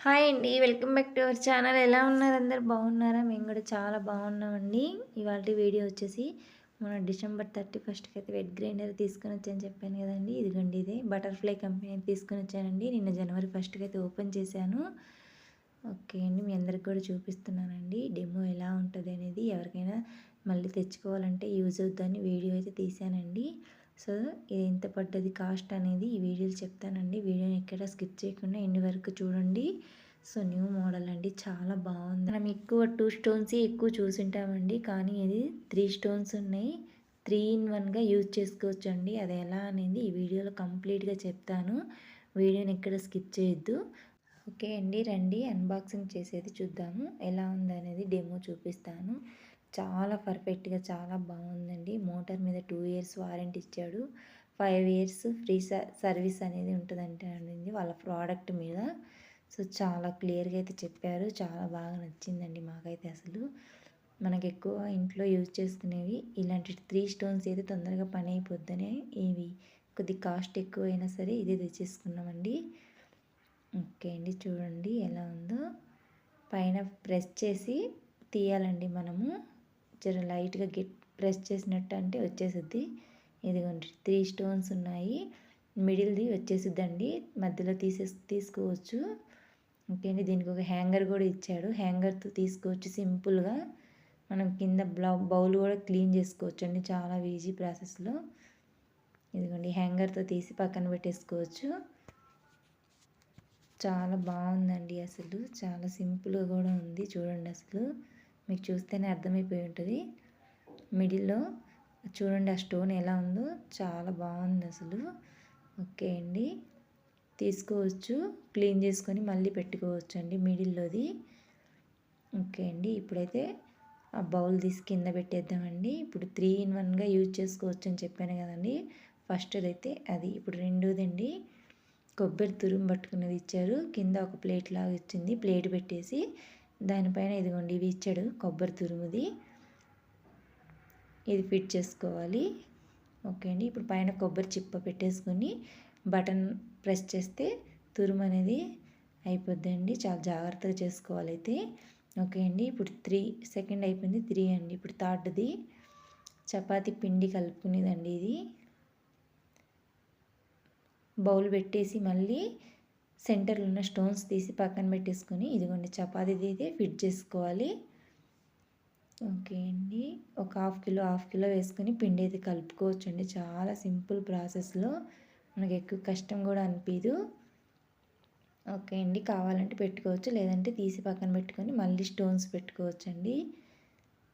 Hi అండి. Welcome back to our channel. ఎలా ఉన్నారు అందరూ? బాగున్నారా? మేము కూడా చాలా బాగున్నామండి. ఇవాల్టి వీడియో వచ్చేసి మన డిసెంబర్ 31కి అయితే వెట్ గ్రైండర్ తీసుకొని వచ్చాను చెప్పాను కదండి. ఇదిగోండి ఇదే బటర్‌ఫ్లై కంపెనీ తీసుకొని వచ్చానండి. నిన్న జనవరి 1కి అయితే ఓపెన్ చేశాను. ఓకే అండి. మీ అందరికి కూడా చూపిస్తున్నానండి డెమో ఎలా ఉంటుంది అనేది. ఎవరికైనా మళ్ళీ తెచ్చుకోవాలంటే యూజ్ అవుద్దని వీడియో అయితే తీశానండి. సో ఇది ఎంత పడ్డది కాస్ట్ అనేది ఈ వీడియోలో చెప్తానండి. వీడియోని ఎక్కడ స్కిప్ చేయకుండా ఎండ్ వరకు చూడండి. సో న్యూ మోడల్ అండి, చాలా బాగుంది. మనం ఎక్కువ 2 స్టోన్స్ ఎక్కువ చూసింటామండి, కానీ ఇది 3 స్టోన్స్ ఉన్నాయి. 3 ఇన్ 1గా యూజ్ చేసుకోవచ్చు అండి. అది ఎలా అనేది ఈ వీడియోలో కంప్లీట్గా చెప్తాను. వీడియోని ఎక్కడ స్కిప్ చేయొద్దు. ఓకే అండి, రండి అన్బాక్సింగ్ చేసేది చూద్దాము. ఎలా ఉందనేది డెమో చూపిస్తాను. చాలా పర్ఫెక్ట్గా చాలా బాగుందండి. మోటార్ మీద 2 ఇయర్స్ వారంటీ ఇచ్చాడు. 5 ఇయర్స్ ఫ్రీ సర్వీస్ అనేది ఉంటుందంటే అండి వాళ్ళ ప్రోడక్ట్ మీద. సో చాలా క్లియర్గా అయితే చెప్పారు. చాలా బాగా నచ్చిందండి మాకైతే. అసలు మనకు ఎక్కువ ఇంట్లో యూజ్ చేసుకునేవి ఇలాంటి 3 స్టోన్స్ అయితే తొందరగా పని అయిపోద్దనే ఇవి కొద్ది కాస్ట్ ఎక్కువైనా సరే ఇది తెచ్చేసుకున్నామండి. ఓకే అండి, చూడండి ఎలా ఉందో. పైన ప్రెస్ చేసి తీయాలండి మనము. జర లైట్గా ప్రెస్ చేసినట్టు అంటే వచ్చేసిద్ది. ఇదిగోండి 3 స్టోన్స్ ఉన్నాయి. మిడిల్ది వచ్చేసిద్దండి, మధ్యలో తీసుకోవచ్చు. ఓకే అండి, దీనికి ఒక హ్యాంగర్ కూడా ఇచ్చాడు. హ్యాంగర్తో తీసుకోవచ్చు సింపుల్గా. మనం కింద బౌల్ కూడా క్లీన్ చేసుకోవచ్చు అండి, చాలా ఈజీ ప్రాసెస్లో. ఇదిగోండి హ్యాంగర్తో తీసి పక్కన పెట్టేసుకోవచ్చు. చాలా బాగుందండి. అసలు చాలా సింపుల్గా కూడా ఉంది. చూడండి అసలు మీకు చూస్తేనే అర్థమైపోయి ఉంటుంది. మిడిల్లో చూడండి ఆ స్టోన్ ఎలా ఉందో, చాలా బాగుంది అసలు. ఓకే అండి, తీసుకోవచ్చు, క్లీన్ చేసుకొని మళ్ళీ పెట్టుకోవచ్చు అండి మిడిల్లోది. ఓకే అండి, ఇప్పుడైతే ఆ బౌల్ తీసి కింద పెట్టేద్దామండి. ఇప్పుడు 3 ఇన్ 1గా యూజ్ చేసుకోవచ్చు అని చెప్పాను కదండి. ఫస్ట్ అయితే అది. ఇప్పుడు రెండోదండి, కొబ్బరి తురుము పట్టుకున్నది ఇచ్చారు. కింద ఒక ప్లేట్ లాగా ఇచ్చింది. ప్లేట్ పెట్టేసి దానిపైన ఇదిగోండి ఇవి ఇచ్చాడు కొబ్బరి తురుముది. ఇది ఫిట్ చేసుకోవాలి. ఓకే అండి, ఇప్పుడు పైన కొబ్బరి చిప్ప పెట్టేసుకొని బటన్ ప్రెస్ చేస్తే తురుము అనేది అయిపోద్దండి. చాలా జాగ్రత్తగా చేసుకోవాలి అయితే. ఓకే అండి, ఇప్పుడు 3 సెకండ్ అయిపోయింది. 3 అండి. ఇప్పుడు థర్డ్ది చపాతీ పిండి కలుపుకునేదండి. ఇది బౌల్ పెట్టేసి మళ్ళీ సెంటర్లో ఉన్న స్టోన్స్ తీసి పక్కన పెట్టేసుకొని ఇదిగోండి చపాతీది అయితే ఫిట్ చేసుకోవాలి. ఓకే అండి, ఒక హాఫ్ కిలో వేసుకొని పిండి అయితే కలుపుకోవచ్చు అండి. చాలా సింపుల్ ప్రాసెస్లో, మనకు ఎక్కువ కష్టం కూడా అనిపించదు. ఓకే అండి, కావాలంటే పెట్టుకోవచ్చు, లేదంటే తీసి పక్కన పెట్టుకొని మళ్ళీ స్టోన్స్ పెట్టుకోవచ్చు అండి.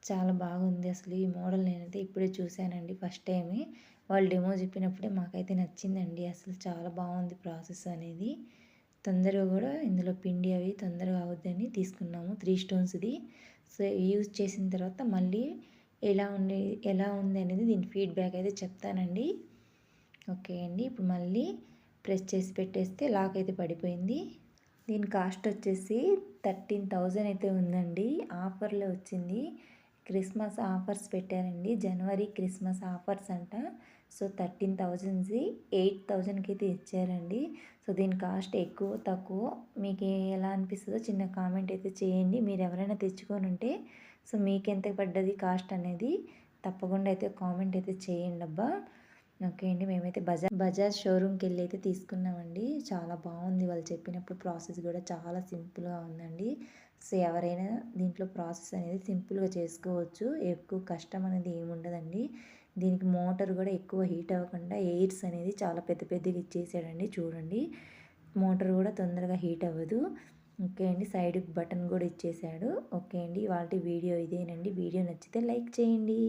చాలా బాగుంది అసలు ఈ మోడల్. నేనైతే ఇప్పుడే చూశానండి, ఫస్ట్ టైమే. వాళ్ళు డెమో చెప్పినప్పుడే మాకైతే నచ్చిందండి. అసలు చాలా బాగుంది ప్రాసెస్ అనేది. తొందరగా కూడా ఇందులో పిండి అవి తొందరగా అవుద్దని తీసుకున్నాము 3 స్టోన్స్ది. సో యూజ్ చేసిన తర్వాత మళ్ళీ ఎలా ఉంది అనేది దీని ఫీడ్బ్యాక్ అయితే చెప్తానండి. ఓకే అండి, ఇప్పుడు మళ్ళీ ప్రెస్ చేసి పెట్టేస్తే లాక్ అయితే పడిపోయింది. దీని కాస్ట్ వచ్చేసి 13,000 అయితే ఉందండి. ఆఫర్లో వచ్చింది. క్రిస్మస్ ఆఫర్స్ పెట్టారండి, జనవరి క్రిస్మస్ ఆఫర్స్ అంట. సో 13,000ది 8,000కి అయితే ఇచ్చారండి. సో దీని కాస్ట్ ఎక్కువ తక్కువ మీకు ఎలా అనిపిస్తుందో చిన్న కామెంట్ అయితే చేయండి. మీరు ఎవరైనా తెచ్చుకొని ఉంటే సో మీకు ఎంత పడ్డది కాస్ట్ అనేది తప్పకుండా అయితే కామెంట్ అయితే చేయండి అబ్బా. ఓకే అండి, మేమైతే బజాజ్ షోరూమ్కి వెళ్ళి అయితే తీసుకున్నామండి. చాలా బాగుంది. వాళ్ళు చెప్పినప్పుడు ప్రాసెస్ కూడా చాలా సింపుల్గా ఉందండి. సో ఎవరైనా దీంట్లో ప్రాసెస్ అనేది సింపుల్గా చేసుకోవచ్చు. ఎక్కువ కష్టం అనేది ఏమి ఉండదండి. దీనికి మోటార్ కూడా ఎక్కువ హీట్ అవ్వకుండా ఎయిర్స్ అనేది చాలా పెద్ద పెద్దగా ఇచ్చేసాడండి. చూడండి మోటార్ కూడా తొందరగా హీట్ అవ్వదు. ఓకే అండి, సైడ్కి బటన్ కూడా ఇచ్చేసాడు. ఓకే అండి, వాటి వీడియో ఇదేనండి. వీడియో నచ్చితే లైక్ చేయండి.